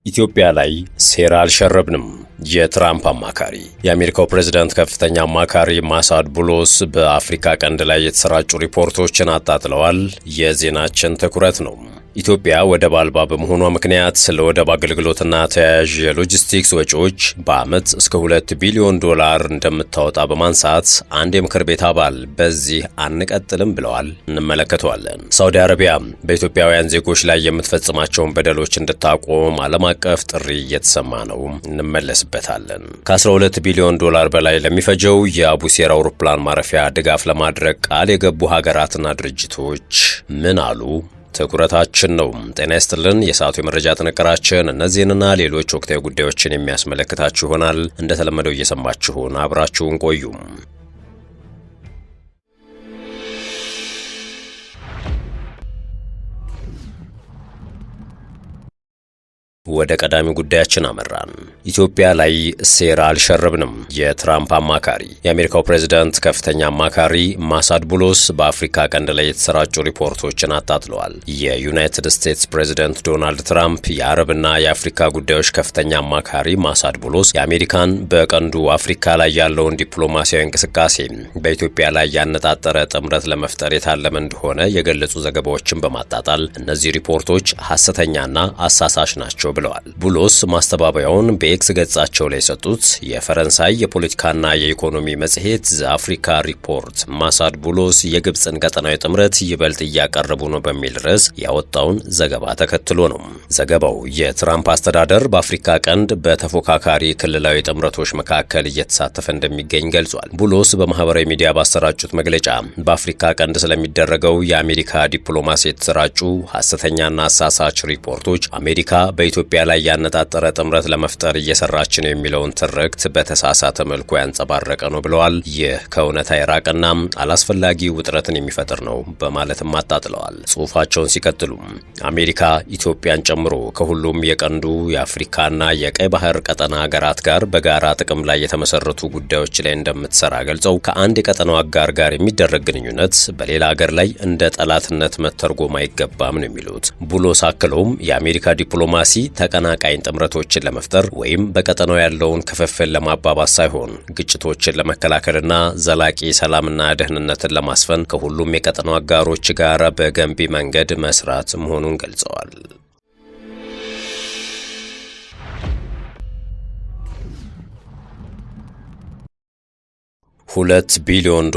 ኢትዮጵያ ላይ ሴራ አልሸረብንም። የትራምፕ አማካሪ የአሜሪካው ፕሬዝዳንት ከፍተኛ አማካሪ ማሳድ ቡሎስ በአፍሪካ ቀንድ ላይ የተሰራጩ ሪፖርቶችን አጣጥለዋል። የዜናችን ትኩረት ነው። ኢትዮጵያ ወደብ አልባ በመሆኗ ምክንያት ስለ ወደብ አገልግሎትና ተያያዥ የሎጂስቲክስ ወጪዎች በዓመት እስከ $2 ቢሊዮን እንደምታወጣ በማንሳት አንድ የምክር ቤት አባል በዚህ አንቀጥልም ብለዋል። እንመለከተዋለን። ሳውዲ አረቢያ በኢትዮጵያውያን ዜጎች ላይ የምትፈጽማቸውን በደሎች እንድታቆም ዓለም አቀፍ ጥሪ እየተሰማ ነው። እንመለስበታለን። ከ12 ቢሊዮን በላይ ለሚፈጀው የአቡሴር አውሮፕላን ማረፊያ ድጋፍ ለማድረግ ቃል የገቡ ሀገራትና ድርጅቶች ምን አሉ? ትኩረታችን ነው። ጤና ይስጥልን። የሰዓቱ የመረጃ ጥንቅራችን እነዚህንና ሌሎች ወቅታዊ ጉዳዮችን የሚያስመለክታችሁ ይሆናል። እንደተለመደው እየሰማችሁን አብራችሁን ቆዩ። ወደ ቀዳሚ ጉዳያችን አመራን። ኢትዮጵያ ላይ ሴራ አልሸረብንም። የትራምፕ አማካሪ የአሜሪካው ፕሬዝዳንት ከፍተኛ አማካሪ ማሳድ ቡሎስ በአፍሪካ ቀንድ ላይ የተሰራጩ ሪፖርቶችን አጣጥለዋል። የዩናይትድ ስቴትስ ፕሬዝዳንት ዶናልድ ትራምፕ የአረብና የአፍሪካ ጉዳዮች ከፍተኛ አማካሪ ማሳድ ቡሎስ የአሜሪካን በቀንዱ አፍሪካ ላይ ያለውን ዲፕሎማሲያዊ እንቅስቃሴ በኢትዮጵያ ላይ ያነጣጠረ ጥምረት ለመፍጠር የታለመ እንደሆነ የገለጹ ዘገባዎችን በማጣጣል እነዚህ ሪፖርቶች ሐሰተኛና አሳሳሽ ናቸው ብለዋል። ቡሎስ ማስተባበያውን በኤክስ ገጻቸው ላይ የሰጡት የፈረንሳይ የፖለቲካና የኢኮኖሚ መጽሔት ዘአፍሪካ ሪፖርት ማሳድ ቡሎስ የግብፅን ቀጠናዊ ጥምረት ይበልጥ እያቀረቡ ነው በሚል ርዕስ ያወጣውን ዘገባ ተከትሎ ነው። ዘገባው የትራምፕ አስተዳደር በአፍሪካ ቀንድ በተፎካካሪ ክልላዊ ጥምረቶች መካከል እየተሳተፈ እንደሚገኝ ገልጿል። ቡሎስ በማህበራዊ ሚዲያ ባሰራጩት መግለጫ በአፍሪካ ቀንድ ስለሚደረገው የአሜሪካ ዲፕሎማሲ የተሰራጩ ሐሰተኛና አሳሳች ሪፖርቶች አሜሪካ በኢትዮጵያ ላይ ያነጣጠረ ጥምረት ለመፍጠር እየሰራች ነው የሚለውን ትርክት በተሳሳተ መልኩ ያንጸባረቀ ነው ብለዋል። ይህ ከእውነታ የራቀና አላስፈላጊ ውጥረትን የሚፈጥር ነው በማለትም አጣጥለዋል። ጽሑፋቸውን ሲቀጥሉ አሜሪካ ኢትዮጵያን ጨምሮ ከሁሉም የቀንዱ የአፍሪካና የቀይ ባህር ቀጠና ሀገራት ጋር በጋራ ጥቅም ላይ የተመሰረቱ ጉዳዮች ላይ እንደምትሰራ ገልጸው ከአንድ የቀጠናው አጋር ጋር የሚደረግ ግንኙነት በሌላ ሀገር ላይ እንደ ጠላትነት መተርጎም አይገባም ነው የሚሉት። ቡሎስ አክለውም የአሜሪካ ዲፕሎማሲ ተቀናቃኝ ጥምረቶችን ለመፍጠር ወይም በቀጠናው ያለውን ክፍፍል ለማባባስ ሳይሆን ግጭቶችን ለመከላከልና ዘላቂ ሰላምና ደህንነትን ለማስፈን ከሁሉም የቀጠናው አጋሮች ጋር በገንቢ መንገድ መስራት መሆኑን ገልጸዋል። $2 ቢሊዮን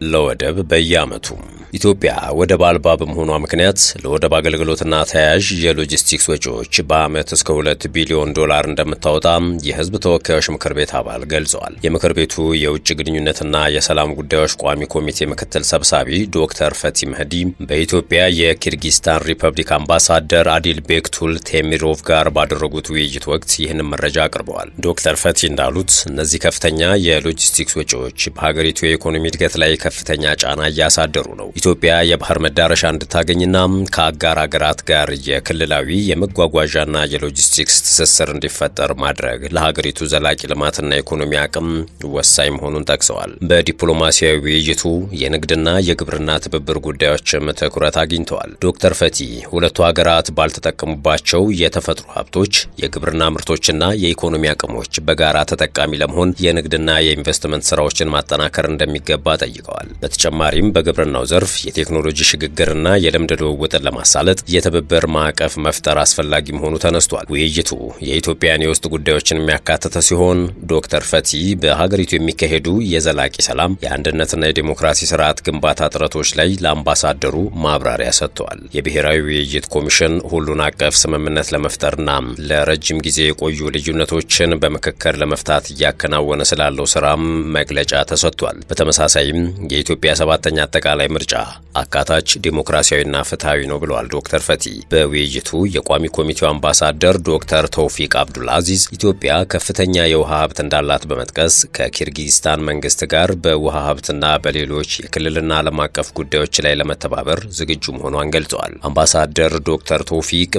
ለወደብ በየዓመቱ። ኢትዮጵያ ወደብ አልባ በመሆኗ ምክንያት ለወደብ አገልግሎትና ተያያዥ የሎጂስቲክስ ወጪዎች በዓመት እስከ $2 ቢሊዮን እንደምታወጣ የሕዝብ ተወካዮች ምክር ቤት አባል ገልጸዋል። የምክር ቤቱ የውጭ ግንኙነትና የሰላም ጉዳዮች ቋሚ ኮሚቴ ምክትል ሰብሳቢ ዶክተር ፈቲ መህዲ በኢትዮጵያ የኪርጊስታን ሪፐብሊክ አምባሳደር አዲል ቤክቱል ቴሚሮቭ ጋር ባደረጉት ውይይት ወቅት ይህንን መረጃ አቅርበዋል። ዶክተር ፈቲ እንዳሉት እነዚህ ከፍተኛ የሎጂስቲክስ ወጪዎች በሀገሪቱ የኢኮኖሚ እድገት ላይ ከፍተኛ ጫና እያሳደሩ ነው። ኢትዮጵያ የባህር መዳረሻ እንድታገኝና ከአጋር ሀገራት ጋር የክልላዊ የመጓጓዣና የሎጂስቲክስ ትስስር እንዲፈጠር ማድረግ ለሀገሪቱ ዘላቂ ልማትና ኢኮኖሚ አቅም ወሳኝ መሆኑን ጠቅሰዋል። በዲፕሎማሲያዊ ውይይቱ የንግድና የግብርና ትብብር ጉዳዮችም ትኩረት አግኝተዋል። ዶክተር ፈቲ ሁለቱ ሀገራት ባልተጠቀሙባቸው የተፈጥሮ ሀብቶች፣ የግብርና ምርቶችና የኢኮኖሚ አቅሞች በጋራ ተጠቃሚ ለመሆን የንግድና የኢንቨስትመንት ስራዎችን ማጠናከር እንደሚገባ ጠይቀዋል። በተጨማሪም በግብርናው ዘርፍ የቴክኖሎጂ ሽግግርና የልምድ ልውውጥን ለማሳለጥ የትብብር ማዕቀፍ መፍጠር አስፈላጊ መሆኑ ተነስቷል። ውይይቱ የኢትዮጵያን የውስጥ ጉዳዮችን የሚያካትተ ሲሆን ዶክተር ፈቲ በሀገሪቱ የሚካሄዱ የዘላቂ ሰላም የአንድነትና የዲሞክራሲ ስርዓት ግንባታ ጥረቶች ላይ ለአምባሳደሩ ማብራሪያ ሰጥተዋል። የብሔራዊ ውይይት ኮሚሽን ሁሉን አቀፍ ስምምነት ለመፍጠርና ለረጅም ጊዜ የቆዩ ልዩነቶችን በምክክር ለመፍታት እያከናወነ ስላለው ስራም መግለጫ ተሰጥቷል። በተመሳሳይም የኢትዮጵያ 7ኛ አጠቃላይ ምርጫ አካታች ዲሞክራሲያዊና ፍትሃዊ ነው ብለዋል ዶክተር ፈቲ። በውይይቱ የቋሚ ኮሚቴው አምባሳደር ዶክተር ተውፊቅ አብዱል አዚዝ ኢትዮጵያ ከፍተኛ የውሃ ሀብት እንዳላት በመጥቀስ ከኪርጊስታን መንግስት ጋር በውሃ ሀብትና በሌሎች የክልልና ዓለም አቀፍ ጉዳዮች ላይ ለመተባበር ዝግጁ መሆኗን ገልጸዋል። አምባሳደር ዶክተር ተውፊቅ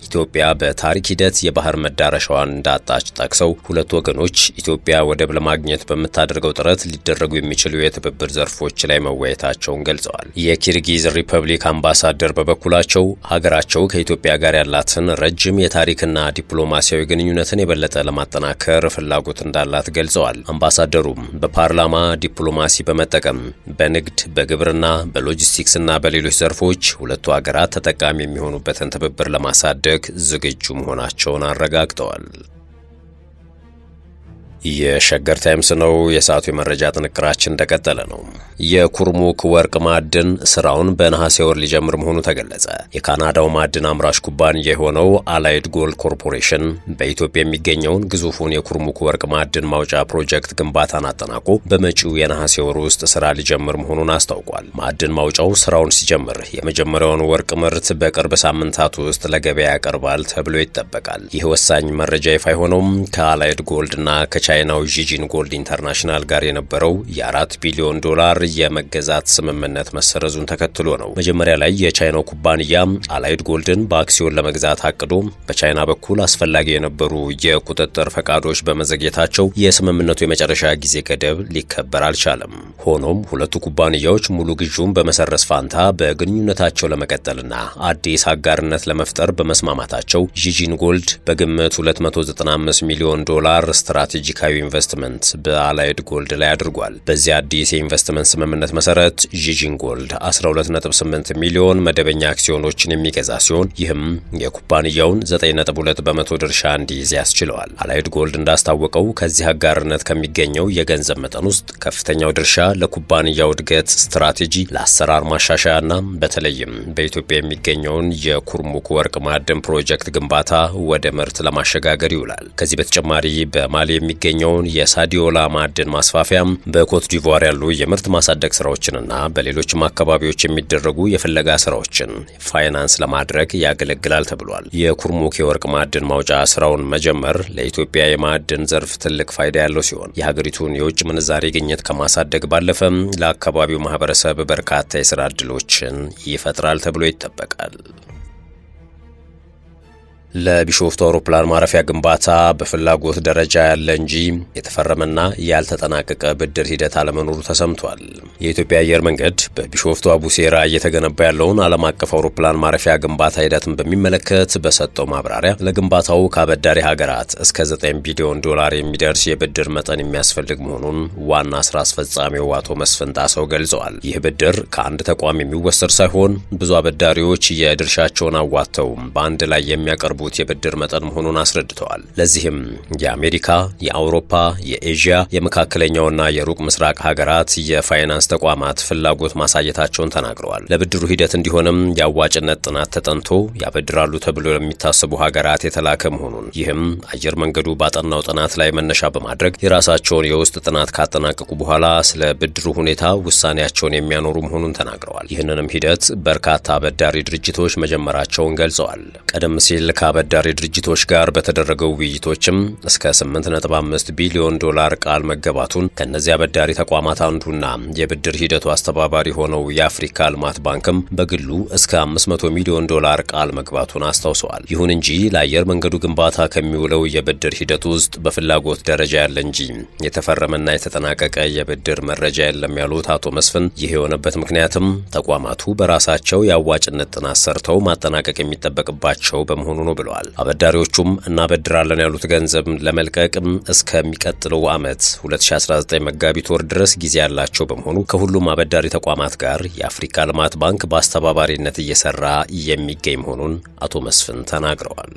ኢትዮጵያ በታሪክ ሂደት የባህር መዳረሻዋን እንዳጣች ጠቅሰው ሁለቱ ወገኖች ኢትዮጵያ ወደብ ለማግኘት በምታደርገው ጥረት ሊደረጉ የሚችሉ የትብብር ዘርፎች ላይ መወያየታቸውን ገልጸዋል። የኪርጊዝ ሪፐብሊክ አምባሳደር በበኩላቸው ሀገራቸው ከኢትዮጵያ ጋር ያላትን ረጅም የታሪክና ዲፕሎማሲያዊ ግንኙነትን የበለጠ ለማጠናከር ፍላጎት እንዳላት ገልጸዋል። አምባሳደሩም በፓርላማ ዲፕሎማሲ በመጠቀም በንግድ፣ በግብርና፣ በሎጂስቲክስና በሌሎች ዘርፎች ሁለቱ ሀገራት ተጠቃሚ የሚሆኑበትን ትብብር ለማሳደግ ዝግጁ መሆናቸውን አረጋግጠዋል። የሸገር ታይምስ ነው። የሰዓቱ የመረጃ ጥንቅራችን እንደቀጠለ ነው። የኩርሙክ ወርቅ ማዕድን ስራውን በነሐሴ ወር ሊጀምር መሆኑ ተገለጸ። የካናዳው ማዕድን አምራች ኩባንያ የሆነው አላይድ ጎልድ ኮርፖሬሽን በኢትዮጵያ የሚገኘውን ግዙፉን የኩርሙክ ወርቅ ማዕድን ማውጫ ፕሮጀክት ግንባታን አጠናቆ በመጪው የነሐሴ ወር ውስጥ ስራ ሊጀምር መሆኑን አስታውቋል። ማዕድን ማውጫው ስራውን ሲጀምር የመጀመሪያውን ወርቅ ምርት በቅርብ ሳምንታት ውስጥ ለገበያ ያቀርባል ተብሎ ይጠበቃል። ይህ ወሳኝ መረጃ ይፋ የሆነውም ከአላይድ ጎልድና ቻይናው ዢጂን ጎልድ ኢንተርናሽናል ጋር የነበረው የ4 ቢሊዮን ዶላር የመገዛት ስምምነት መሰረዙን ተከትሎ ነው። መጀመሪያ ላይ የቻይናው ኩባንያ አላይድ ጎልድን በአክሲዮን ለመግዛት አቅዶ በቻይና በኩል አስፈላጊ የነበሩ የቁጥጥር ፈቃዶች በመዘግየታቸው የስምምነቱ የመጨረሻ ጊዜ ገደብ ሊከበር አልቻለም። ሆኖም ሁለቱ ኩባንያዎች ሙሉ ግዢውን በመሰረዝ ፋንታ በግንኙነታቸው ለመቀጠልና አዲስ አጋርነት ለመፍጠር በመስማማታቸው ዢጂን ጎልድ በግምት 295 ሚሊዮን ዶላር ስትራቴጂካዊ ኢንቨስትመንት በአላይድ ጎልድ ላይ አድርጓል። በዚህ አዲስ የኢንቨስትመንት ስምምነት መሰረት ዢጂን ጎልድ 12.8 ሚሊዮን መደበኛ አክሲዮኖችን የሚገዛ ሲሆን ይህም የኩባንያውን 9.2 በመቶ ድርሻ እንዲይዝ ያስችለዋል። አላይድ ጎልድ እንዳስታወቀው ከዚህ አጋርነት ከሚገኘው የገንዘብ መጠን ውስጥ ከፍተኛው ድርሻ ለኩባንያው እድገት ስትራቴጂ፣ ለአሰራር ማሻሻያና በተለይም በኢትዮጵያ የሚገኘውን የኩርሙክ ወርቅ ማዕድን ፕሮጀክት ግንባታ ወደ ምርት ለማሸጋገር ይውላል። ከዚህ በተጨማሪ በማሊ የሚገኘውን የሳዲዮላ ማዕድን ማስፋፊያ፣ በኮት ዲቮር ያሉ የምርት ማሳደግ ስራዎችንና በሌሎችም አካባቢዎች የሚደረጉ የፍለጋ ስራዎችን ፋይናንስ ለማድረግ ያገለግላል ተብሏል። የኩርሙክ የወርቅ ማዕድን ማውጫ ስራውን መጀመር ለኢትዮጵያ የማዕድን ዘርፍ ትልቅ ፋይዳ ያለው ሲሆን የሀገሪቱን የውጭ ምንዛሬ ግኝት ከማሳደግ ባለፈም ለአካባቢው ማህበረሰብ በርካታ የስራ ዕድሎችን ይፈጥራል ተብሎ ይጠበቃል። ለቢሾፍቱ አውሮፕላን ማረፊያ ግንባታ በፍላጎት ደረጃ ያለ እንጂ የተፈረመና ያልተጠናቀቀ ብድር ሂደት አለመኖሩ ተሰምቷል። የኢትዮጵያ አየር መንገድ በቢሾፍቱ አቡሴራ እየተገነባ ያለውን ዓለም አቀፍ አውሮፕላን ማረፊያ ግንባታ ሂደትን በሚመለከት በሰጠው ማብራሪያ ለግንባታው ከአበዳሪ ሀገራት እስከ 9 ቢሊዮን ዶላር የሚደርስ የብድር መጠን የሚያስፈልግ መሆኑን ዋና ስራ አስፈጻሚው አቶ መስፍን ጣሰው ገልጸዋል። ይህ ብድር ከአንድ ተቋም የሚወሰድ ሳይሆን ብዙ አበዳሪዎች የድርሻቸውን አዋጥተው በአንድ ላይ የሚያቀርቡ የብድር መጠን መሆኑን አስረድተዋል። ለዚህም የአሜሪካ፣ የአውሮፓ፣ የኤዥያ፣ የመካከለኛውና የሩቅ ምስራቅ ሀገራት የፋይናንስ ተቋማት ፍላጎት ማሳየታቸውን ተናግረዋል። ለብድሩ ሂደት እንዲሆንም የአዋጭነት ጥናት ተጠንቶ ያበድራሉ ተብሎ ለሚታሰቡ ሀገራት የተላከ መሆኑን፣ ይህም አየር መንገዱ ባጠናው ጥናት ላይ መነሻ በማድረግ የራሳቸውን የውስጥ ጥናት ካጠናቀቁ በኋላ ስለ ብድሩ ሁኔታ ውሳኔያቸውን የሚያኖሩ መሆኑን ተናግረዋል። ይህንንም ሂደት በርካታ አበዳሪ ድርጅቶች መጀመራቸውን ገልጸዋል። ቀደም ሲል ከአበዳሪ ድርጅቶች ጋር በተደረገው ውይይቶችም እስከ 8.5 ቢሊዮን ዶላር ቃል መገባቱን ከነዚህ አበዳሪ ተቋማት አንዱና የብድር ሂደቱ አስተባባሪ ሆነው የአፍሪካ ልማት ባንክም በግሉ እስከ 500 ሚሊዮን ዶላር ቃል መግባቱን አስታውሰዋል። ይሁን እንጂ ለአየር መንገዱ ግንባታ ከሚውለው የብድር ሂደት ውስጥ በፍላጎት ደረጃ ያለ እንጂ የተፈረመና የተጠናቀቀ የብድር መረጃ የለም ያሉት አቶ መስፍን ይህ የሆነበት ምክንያትም ተቋማቱ በራሳቸው የአዋጭነት ጥናት ሰርተው ማጠናቀቅ የሚጠበቅባቸው በመሆኑ ነው ብለዋል። አበዳሪዎቹም እናበድራለን ያሉት ገንዘብ ለመልቀቅ እስከሚቀጥለው ዓመት 2019 መጋቢት ወር ድረስ ጊዜ ያላቸው በመሆኑ ከሁሉም አበዳሪ ተቋማት ጋር የአፍሪካ ልማት ባንክ በአስተባባሪነት እየሰራ የሚገኝ መሆኑን አቶ መስፍን ተናግረዋል።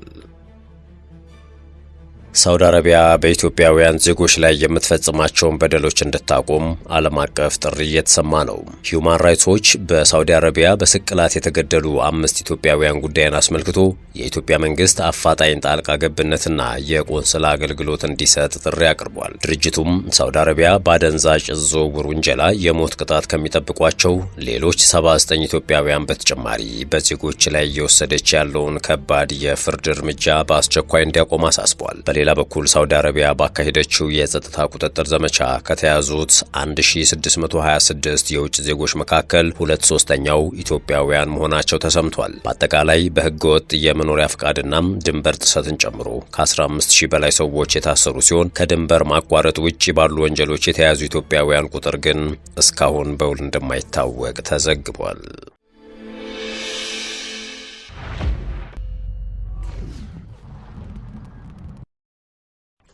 ሳውዲ አረቢያ በኢትዮጵያውያን ዜጎች ላይ የምትፈጽማቸውን በደሎች እንድታቆም ዓለም አቀፍ ጥሪ እየተሰማ ነው። ሂዩማን ራይትስ ዎች በሳውዲ አረቢያ በስቅላት የተገደሉ 5 ኢትዮጵያውያን ጉዳይን አስመልክቶ የኢትዮጵያ መንግስት አፋጣኝ ጣልቃ ገብነትና የቆንስላ አገልግሎት እንዲሰጥ ጥሪ አቅርቧል። ድርጅቱም ሳውዲ አረቢያ በአደንዛዥ ዝውውር ውንጀላ የሞት ቅጣት ከሚጠብቋቸው ሌሎች 79 ኢትዮጵያውያን በተጨማሪ በዜጎች ላይ እየወሰደች ያለውን ከባድ የፍርድ እርምጃ በአስቸኳይ እንዲያቆም አሳስቧል። በሌላ በኩል ሳውዲ አረቢያ ባካሄደችው የጸጥታ ቁጥጥር ዘመቻ ከተያዙት 1626 የውጭ ዜጎች መካከል 2/3ኛው ኢትዮጵያውያን መሆናቸው ተሰምቷል። በአጠቃላይ በህገወጥ የመኖሪያ ፍቃድና ድንበር ጥሰትን ጨምሮ ከ15000 በላይ ሰዎች የታሰሩ ሲሆን ከድንበር ማቋረጥ ውጪ ባሉ ወንጀሎች የተያዙ ኢትዮጵያውያን ቁጥር ግን እስካሁን በውል እንደማይታወቅ ተዘግቧል።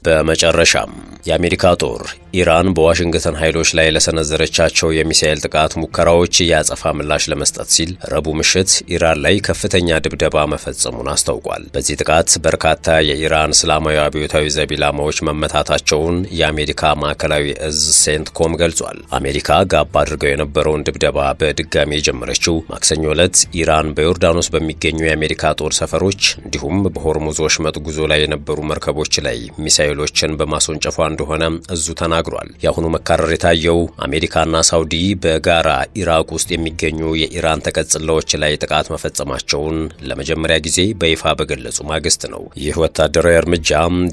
በመጨረሻም የአሜሪካ ጦር ኢራን በዋሽንግተን ኃይሎች ላይ ለሰነዘረቻቸው የሚሳኤል ጥቃት ሙከራዎች የአጸፋ ምላሽ ለመስጠት ሲል ረቡዕ ምሽት ኢራን ላይ ከፍተኛ ድብደባ መፈጸሙን አስታውቋል። በዚህ ጥቃት በርካታ የኢራን እስላማዊ አብዮታዊ ዘብ ኢላማዎች መመታታቸውን የአሜሪካ ማዕከላዊ እዝ ሴንትኮም ገልጿል። አሜሪካ ጋብ አድርገው የነበረውን ድብደባ በድጋሚ የጀመረችው ማክሰኞ ዕለት ኢራን በዮርዳኖስ በሚገኙ የአሜሪካ ጦር ሰፈሮች እንዲሁም በሆርሙዝ ወሽመጥ ጉዞ ላይ የነበሩ መርከቦች ላይ ሚሳኤሎችን በማስወንጨፏ እንደሆነ እዙ ተናግሯል። የአሁኑ መካረር የታየው አሜሪካና ሳውዲ በጋራ ኢራቅ ውስጥ የሚገኙ የኢራን ተቀጽላዎች ላይ ጥቃት መፈጸማቸውን ለመጀመሪያ ጊዜ በይፋ በገለጹ ማግስት ነው። ይህ ወታደራዊ እርምጃ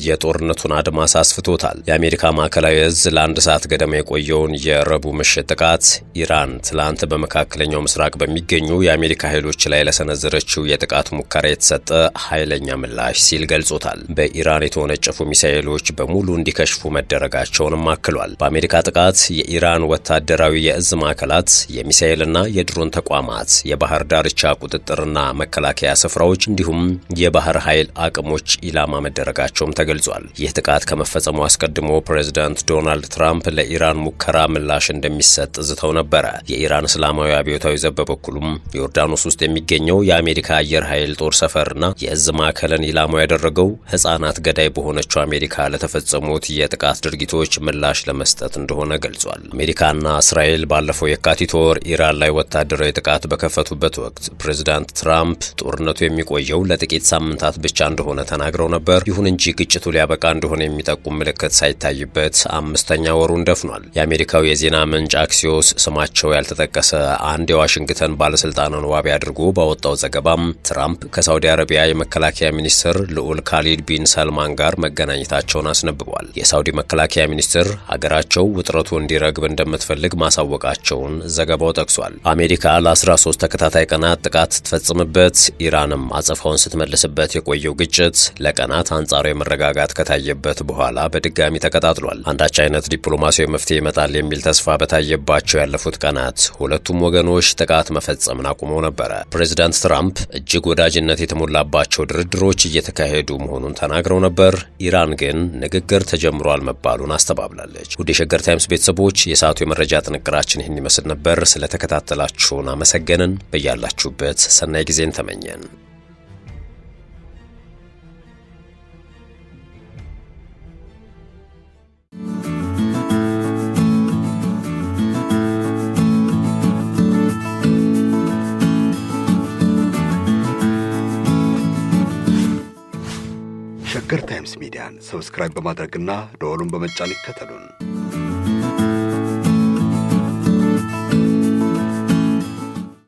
የጦርነቱን አድማስ አስፍቶታል። የአሜሪካ ማዕከላዊ እዝ ለአንድ ሰዓት ገደማ የቆየውን የረቡዕ ምሽት ጥቃት ኢራን ትላንት በመካከለኛው ምስራቅ በሚገኙ የአሜሪካ ኃይሎች ላይ ለሰነዘረችው የጥቃት ሙከራ የተሰጠ ኃይለኛ ምላሽ ሲል ገልጾታል። በኢራን የተወነጨፉ ሚሳኤሎች በሙሉ እንዲከሽፉ መደረጋቸውንም አክሏል። በአሜሪካ ጥቃት የኢራን ወታደራዊ የእዝ ማዕከላት፣ የሚሳኤልና የድሮን ተቋማት፣ የባህር ዳርቻ ቁጥጥርና መከላከያ ስፍራዎች እንዲሁም የባህር ኃይል አቅሞች ኢላማ መደረጋቸውም ተገልጿል። ይህ ጥቃት ከመፈጸሙ አስቀድሞ ፕሬዝዳንት ዶናልድ ትራምፕ ለኢራን ሙከራ ምላሽ እንደሚሰጥ ዝተው ነበረ። የኢራን እስላማዊ አብዮታዊ ዘብ በበኩሉም ዮርዳኖስ ውስጥ የሚገኘው የአሜሪካ አየር ኃይል ጦር ሰፈርና የእዝ ማዕከልን ኢላማው ያደረገው ሕፃናት ገዳይ በሆነችው አሜሪካ ለተፈጸሙት የጥቃት ድርጊቶች ምላሽ ለመስጠት እንደሆነ ገልጿል። አሜሪካና እስራኤል ባለፈው የካቲት ወር ኢራን ላይ ወታደራዊ ጥቃት በከፈቱበት ወቅት ፕሬዝዳንት ትራምፕ ጦርነቱ የሚቆየው ለጥቂት ሳምንታት ብቻ እንደሆነ ተናግረው ነበር። ይሁን እንጂ ግጭቱ ሊያበቃ እንደሆነ የሚጠቁም ምልክት ሳይታይበት 5ኛ ወሩን ደፍኗል። የአሜሪካው የዜና ምንጭ አክሲዮስ ስማቸው ያልተጠቀሰ አንድ የዋሽንግተን ባለስልጣንን ዋቢ አድርጎ ባወጣው ዘገባም ትራምፕ ከሳውዲ አረቢያ የመከላከያ ሚኒስትር ልዑል ካሊድ ቢን ሰልማን ጋር መገናኘታቸውን አስነብቧል። የሳውዲ መከላከያ ሚኒስትር ሀገራቸው ውጥረቱ እንዲረግብ እንደምትፈልግ ማሳወቃቸውን ዘገባው ጠቅሷል። አሜሪካ ለ13 ተከታታይ ቀናት ጥቃት ስትፈጽምበት ኢራንም አጸፋውን ስትመልስበት የቆየው ግጭት ለቀናት አንጻራዊ መረጋጋት ከታየበት በኋላ በድጋሚ ተቀጣጥሏል። አንዳች አይነት ዲፕሎማሲያዊ መፍትሄ ይመጣል የሚል ተስፋ በታየባቸው ያለፉት ቀናት ሁለቱም ወገኖች ጥቃት መፈጸምን አቁመው ነበረ። ፕሬዝዳንት ትራምፕ እጅግ ወዳጅነት የተሞላባቸው ድርድሮች እየተካሄዱ መሆኑን ተናግረው ነበር። ኢራን ግን ንግግር ተጀምሯል መባሉን አስተባብላለች። ውድ የሸገር ታይምስ ቤተሰቦች የሰዓቱ የመረጃ ጥንቅራችን ይህን ይመስል ነበር። ስለተከታተላችሁን አመሰገንን። በያላችሁበት ሰናይ ጊዜን ተመኘን። ሸገር ታይምስ ሚዲያን ሰብስክራይብ በማድረግና ደወሉን በመጫን ይከተሉን።